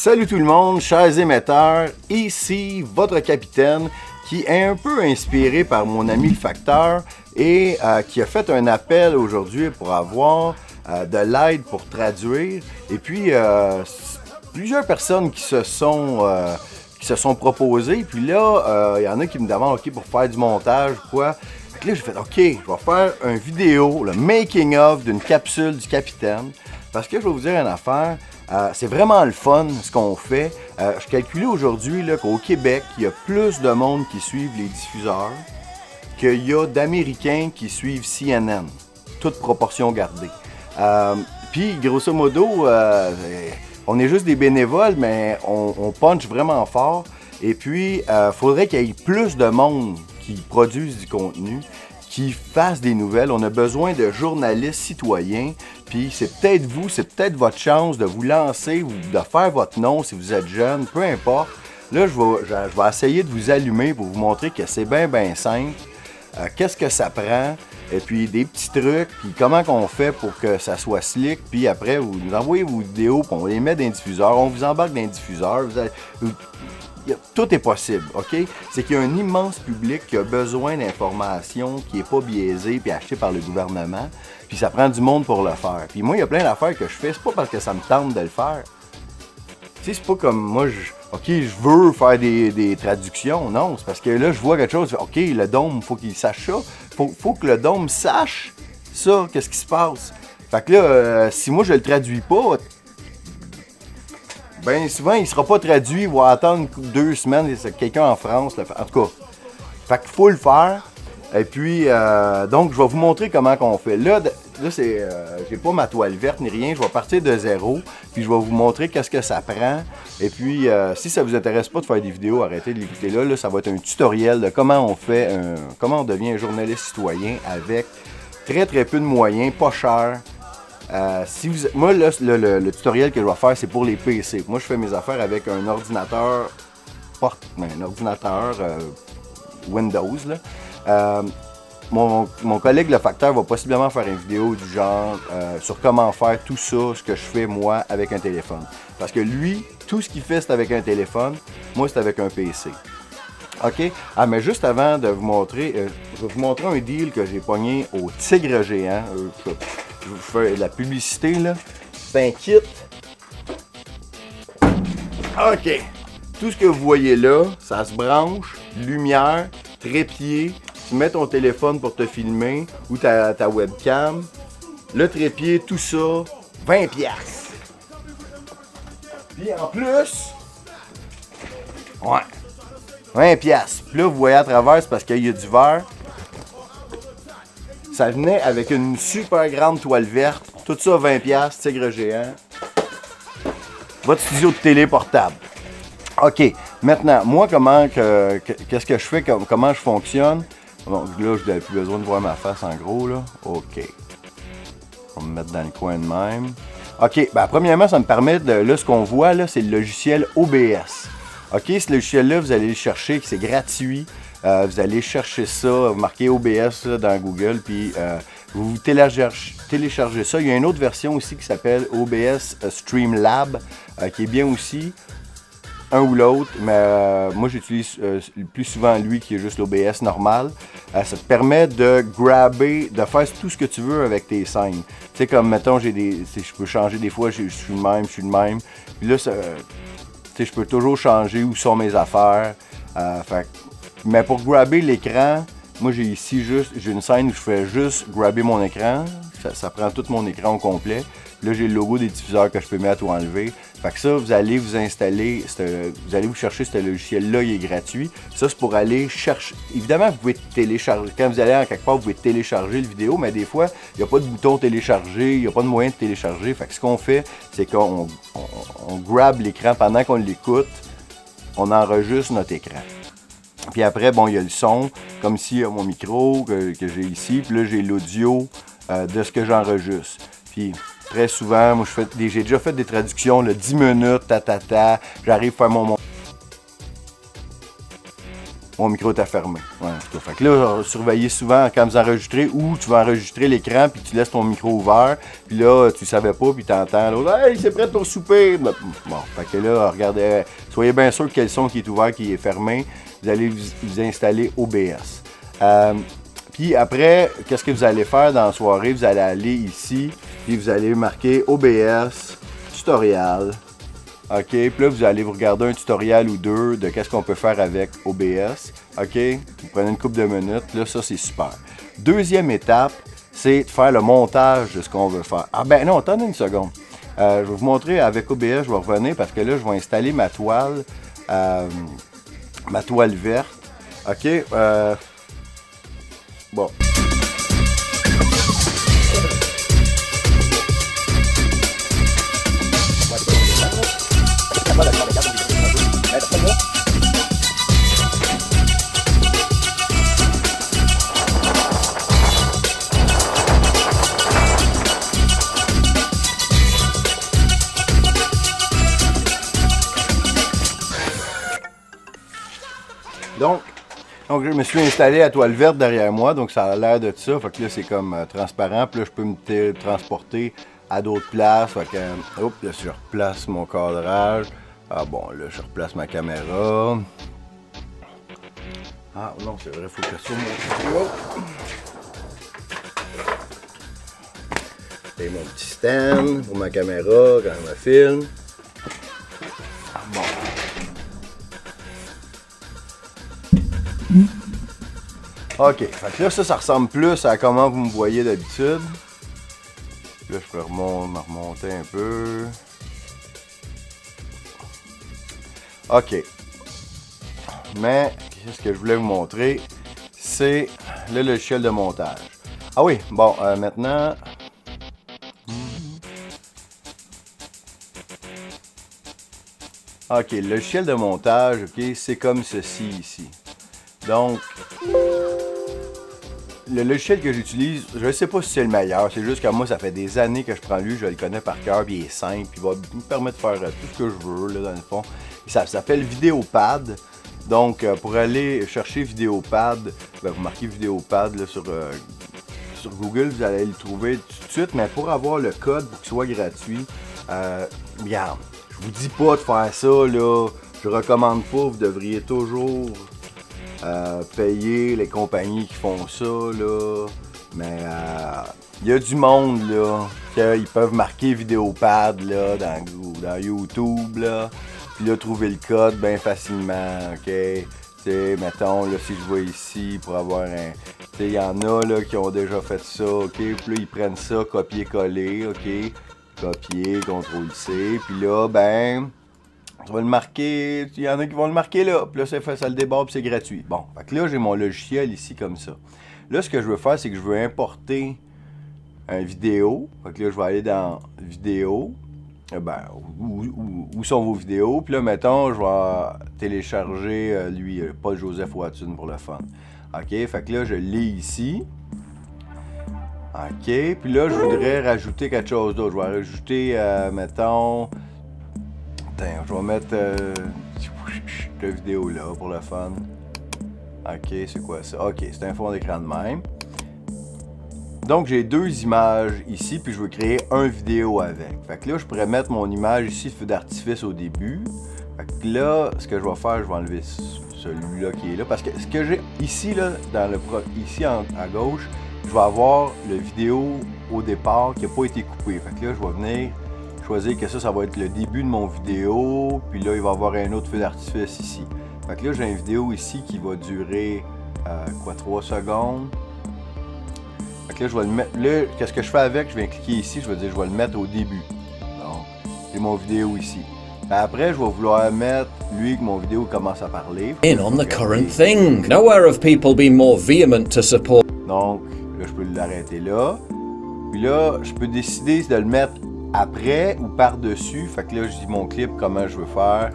Salut tout le monde, chers émetteurs, ici votre capitaine qui est un peu inspiré par mon ami le facteur et qui a fait un appel aujourd'hui pour avoir de l'aide pour traduire. Et puis, plusieurs personnes qui se sont proposées. Puis là, il y en a qui me demandent, OK, pour faire du montage ou quoi. Fait que là, j'ai fait, OK, je vais faire une vidéo, le making of d'une capsule du capitaine. Parce que je vais vous dire une affaire, c'est vraiment le fun ce qu'on fait. Je calculais aujourd'hui qu'au Québec, il y a plus de monde qui suivent les diffuseurs qu'il y a d'Américains qui suivent CNN, toute proportion gardée. Puis, grosso modo, on est juste des bénévoles, mais on punch vraiment fort. Et puis, il faudrait qu'il y ait plus de monde qui produisent du contenu, qui fassent des nouvelles. On a besoin de journalistes citoyens. Puis c'est peut-être vous, c'est peut-être votre chance de vous lancer ou de faire votre nom si vous êtes jeune, peu importe. Là, je vais essayer de vous allumer pour vous montrer que c'est bien simple. Qu'est-ce que ça prend? Et puis des petits trucs, puis comment qu'on fait pour que ça soit slick. Puis après, vous nous envoyez vos vidéos, puis on les met dans les diffuseurs. On vous embarque dans les diffuseurs. Tout est possible, OK? C'est qu'il y a un immense public qui a besoin d'informations qui n'est pas biaisée puis achetée par le gouvernement. Puis ça prend du monde pour le faire. Puis moi, il y a plein d'affaires que je fais. C'est pas parce que ça me tente de le faire. Tu sais, c'est pas comme moi, je veux faire des traductions. Non, c'est parce que là, je vois quelque chose. OK, le dôme, faut qu'il sache ça. Faut que le dôme sache ça, qu'est-ce qui se passe. Fait que là, si moi, je le traduis pas, ben souvent, il sera pas traduit. Il va attendre 2 semaines. C'est quelqu'un en France. En tout cas, fait qu'il faut le faire. Et puis, donc, je vais vous montrer comment qu'on fait. Là c'est, j'ai pas ma toile verte ni rien. Je vais partir de zéro. Puis, je vais vous montrer qu'est-ce que ça prend. Et puis, si ça vous intéresse pas de faire des vidéos, arrêtez de l'écouter là. Là, ça va être un tutoriel de comment on fait, comment on devient un journaliste citoyen avec très peu de moyens, pas cher. Moi, là, le tutoriel que je vais faire, c'est pour les PC. Moi, je fais mes affaires avec un ordinateur Windows. Là. Mon collègue, le facteur, va possiblement faire une vidéo du genre sur comment faire tout ça, ce que je fais, moi, avec un téléphone. Parce que lui, tout ce qu'il fait, c'est avec un téléphone. Moi, c'est avec un PC. OK? Ah, mais juste avant de vous montrer, je vais vous montrer un deal que j'ai pogné au Tigre Géant. Je vous fais de la publicité, là. C'est un kit. OK. Tout ce que vous voyez là, ça se branche, lumière, trépied. Tu mets ton téléphone pour te filmer ou ta webcam. Le trépied, tout ça, 20$. Puis en plus, 20$. Puis là, vous voyez à travers, c'est parce qu'il y a du verre. Ça venait avec une super grande toile verte. Tout ça, 20$, Tigre Géant. Votre studio de télé portable. OK. Maintenant, moi, qu'est-ce que je fais, comment je fonctionne? Donc là, je n'avais plus besoin de voir ma face en gros, là. OK. On va me mettre dans le coin de même. OK. Ben, premièrement, ça me permet de... Là, ce qu'on voit, là, c'est le logiciel OBS. OK, ce logiciel-là, vous allez le chercher, c'est gratuit. Vous allez chercher ça, vous marquez OBS là, dans Google, puis vous téléchargez ça. Il y a une autre version aussi qui s'appelle OBS Streamlab, qui est bien aussi, un ou l'autre, mais moi j'utilise le plus souvent lui qui est juste l'OBS normal. Ça te permet de grabber, de faire tout ce que tu veux avec tes scènes. Tu sais, comme mettons, je peux changer des fois, je suis le même. Puis là, je peux toujours changer où sont mes affaires. Mais pour grabber l'écran, moi j'ai une scène où je fais juste grabber mon écran. Ça prend tout mon écran au complet. Là, j'ai le logo des diffuseurs que je peux mettre ou enlever. Fait que ça, vous allez vous installer, vous allez vous chercher ce logiciel-là, il est gratuit. Ça, c'est pour aller chercher. Évidemment, vous pouvez télécharger. Quand vous allez en quelque part, vous pouvez télécharger le vidéo, mais des fois, il n'y a pas de bouton télécharger, il n'y a pas de moyen de télécharger. Fait que ce qu'on fait, c'est qu'on grab l'écran pendant qu'on l'écoute, on enregistre notre écran. Puis après, bon, il y a le son, comme ici, il y a mon micro que j'ai ici. Puis là, j'ai l'audio de ce que j'enregistre. Puis très souvent, moi, j'ai déjà fait des traductions, là, 10 minutes, j'arrive à faire mon... Mon micro était fermé. Ouais, en tout cas. Fait que là, surveillez souvent quand vous enregistrez ou tu vas enregistrer l'écran puis tu laisses ton micro ouvert. Puis là, tu savais pas puis tu entends l'autre « Hey, c'est prêt pour souper! » Bon, fait que là, regardez, soyez bien sûr que le son qui est ouvert, qui est fermé, vous allez vous installer OBS. Puis après, qu'est-ce que vous allez faire dans la soirée? Vous allez aller ici puis vous allez marquer OBS, tutoriel. OK, puis là, vous allez vous regarder un tutoriel ou deux de qu'est-ce qu'on peut faire avec OBS. OK, vous prenez une couple de minutes. Là, ça, c'est super. Deuxième étape, c'est de faire le montage de ce qu'on veut faire. Ah ben non, attendez une seconde. Je vais vous montrer avec OBS, je vais revenir parce que là, je vais installer ma toile verte. OK, bon. Donc, je me suis installé à toile verte derrière moi, donc ça a l'air de ça. Fait que là, c'est comme transparent. Puis là, je peux me transporter à d'autres places. Fait que, hop, là, je replace mon cadrage. Ah bon, là, je replace ma caméra. Ah non, c'est vrai, il faut que je sois mon micro. Et mon petit stand pour ma caméra quand je me filme. Bon. OK, fait que là, ça ressemble plus à comment vous me voyez d'habitude. Là, je peux remonter un peu. OK. Mais, ce que je voulais vous montrer, c'est le logiciel de montage. Ah oui, bon, maintenant... OK, le logiciel de montage, OK, c'est comme ceci ici. Donc, le logiciel que j'utilise, je ne sais pas si c'est le meilleur, c'est juste que moi, ça fait des années que je prends lui, je le connais par cœur, puis il est simple, puis il va me permettre de faire tout ce que je veux, là, dans le fond. Ça s'appelle Vidéopad. Donc, pour aller chercher Vidéopad, ben, vous marquez Vidéopad là, sur Google, vous allez le trouver tout de suite, mais pour avoir le code pour qu'il soit gratuit, regarde, je vous dis pas de faire ça, là, je recommande pas, vous devriez toujours payer les compagnies qui font ça, là, mais il y a du monde, là, qu'ils peuvent marquer Vidéopad, là, dans YouTube, là, puis là, trouver le code bien facilement, OK? T'sais, mettons, là, si je vois ici, pour avoir un... il y en a, là, qui ont déjà fait ça, OK? Puis là, ils prennent ça, copier-coller, OK? Copier, CTRL-C, puis là, ben... tu vas le marquer, il y en a qui vont le marquer là, puis là, ça le déborde, puis c'est gratuit. Bon, fait que là, j'ai mon logiciel ici, comme ça. Là, ce que je veux faire, c'est que je veux importer une vidéo. Fait que là, je vais aller dans Vidéo. Ben, où sont vos vidéos? Puis là, mettons, je vais télécharger, lui, Paul Joseph Watson pour le fun. OK, fait que là, je l'ai ici. OK, puis là, je voudrais rajouter quelque chose d'autre. Je vais rajouter, mettons... Attends, je vais mettre la vidéo là pour le fun. OK, c'est quoi ça? OK, c'est un fond d'écran de même. Donc, j'ai deux images ici, puis je veux créer un vidéo avec. Fait que là, je pourrais mettre mon image ici, feu d'artifice au début. Fait que là, ce que je vais faire, je vais enlever celui-là qui est là. Parce que ce que j'ai ici, là, ici à gauche, je vais avoir le vidéo au départ qui n'a pas été coupé. Fait que là, je vais venir choisir que ça va être le début de mon vidéo. Puis là, il va y avoir un autre feu d'artifice ici. Fait que là, j'ai une vidéo ici qui va durer, 3 secondes. Fait que là, je vais le mettre. Là, qu'est-ce que je fais avec? Je viens cliquer ici, je vais dire, je vais le mettre au début. Donc, j'ai mon vidéo ici. Après, je vais vouloir mettre lui que mon vidéo commence à parler. In on the current thing. Nowhere have people been more vehement to support. Donc, là, je peux l'arrêter là. Puis là, je peux décider de le mettre après ou par-dessus. Fait que là, je dis mon clip, comment je veux faire.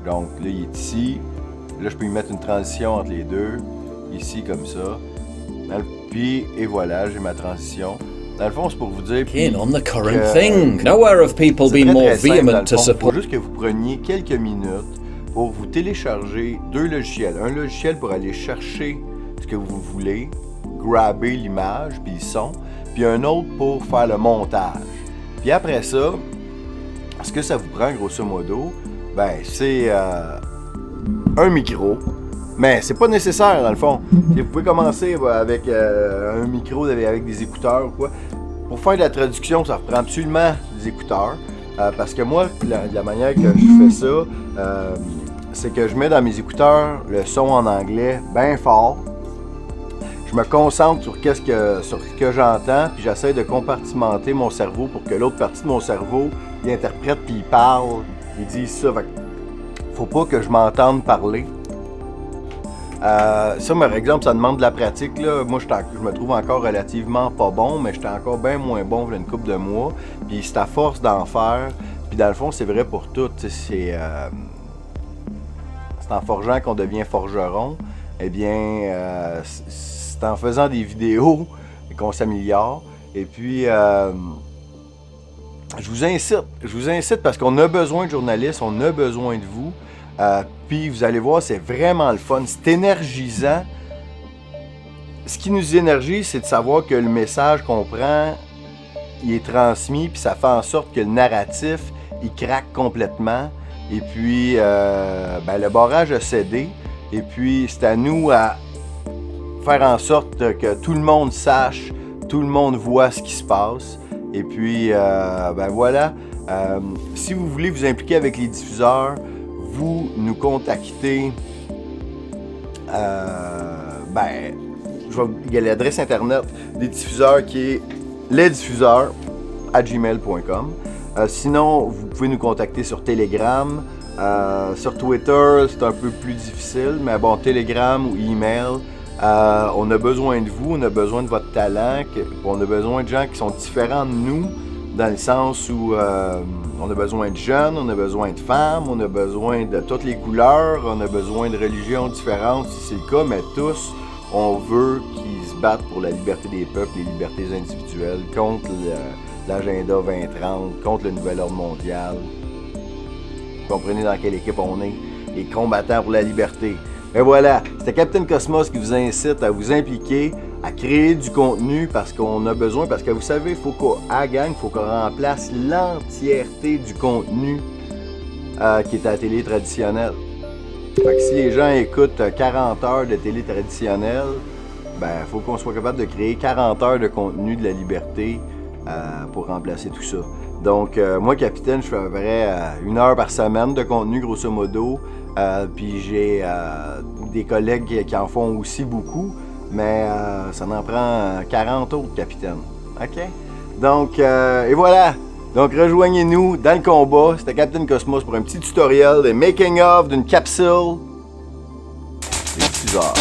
Donc, là, il est ici. Là, je peux y mettre une transition entre les deux. Ici, comme ça. Puis, et voilà, j'ai ma transition. Dans le fond, c'est pour vous dire... In on the current thing. Nowhere have people been more vehement to support. Il faut juste que vous preniez quelques minutes pour vous télécharger 2 logiciels. Un logiciel pour aller chercher ce que vous voulez, grabber l'image puis le son, puis un autre pour faire le montage. Puis après ça, ce que ça vous prend grosso modo, ben c'est un micro, mais c'est pas nécessaire dans le fond. Vous pouvez commencer avec un micro avec des écouteurs ou quoi. Pour faire de la traduction, ça reprend absolument des écouteurs. Parce que moi, la manière que je fais ça, c'est que je mets dans mes écouteurs le son en anglais bien fort. Je me concentre sur ce que j'entends, puis j'essaie de compartimenter mon cerveau pour que l'autre partie de mon cerveau, il interprète puis il parle, il dit ça. Fait que faut pas que je m'entende parler. Ça, par exemple, ça demande de la pratique, là. Moi, je me trouve encore relativement pas bon, mais j'étais encore bien moins bon il y a une couple de mois. Puis c'est à force d'en faire. Puis dans le fond, c'est vrai pour tout. C'est en forgeant qu'on devient forgeron. Eh bien, c'est en faisant des vidéos qu'on s'améliore. Et puis, je vous incite parce qu'on a besoin de journalistes, on a besoin de vous. Puis vous allez voir, c'est vraiment le fun, c'est énergisant. Ce qui nous énergise, c'est de savoir que le message qu'on prend, il est transmis, puis ça fait en sorte que le narratif, il craque complètement. Et puis, le barrage a cédé. Et puis, c'est à nous à faire en sorte que tout le monde sache, tout le monde voit ce qui se passe. Et puis, voilà. Si vous voulez vous impliquer avec les diffuseurs, vous nous contactez. Il y a l'adresse internet des diffuseurs qui est lesdiffuseurs@gmail.com. Sinon, vous pouvez nous contacter sur Telegram. Sur Twitter, c'est un peu plus difficile, mais bon, Telegram ou email. On a besoin de vous, on a besoin de votre talent, on a besoin de gens qui sont différents de nous, dans le sens où on a besoin de jeunes, on a besoin de femmes, on a besoin de toutes les couleurs, on a besoin de religions différentes si c'est le cas, mais tous, on veut qu'ils se battent pour la liberté des peuples, les libertés individuelles, contre l'agenda 2030, contre le nouvel ordre mondial. Vous comprenez dans quelle équipe on est? Les combattants pour la liberté. Et voilà, c'était Capitaine Cosmos qui vous incite à vous impliquer, à créer du contenu parce qu'on a besoin, parce que vous savez, il faut qu'on remplace l'entièreté du contenu qui est à la télé traditionnelle. Fait que si les gens écoutent 40 heures de télé traditionnelle, il faut qu'on soit capable de créer 40 heures de contenu de la liberté pour remplacer tout ça. Donc, moi, Capitaine, je fais à peu près 1 heure par semaine de contenu, grosso modo. Puis j'ai des collègues qui en font aussi beaucoup, mais ça en prend 40 autres, Capitaine. OK? Donc, et voilà! Donc, rejoignez-nous dans le combat. C'était Capitaine Cosmos pour un petit tutoriel de making of d'une capsule des diffuseurs.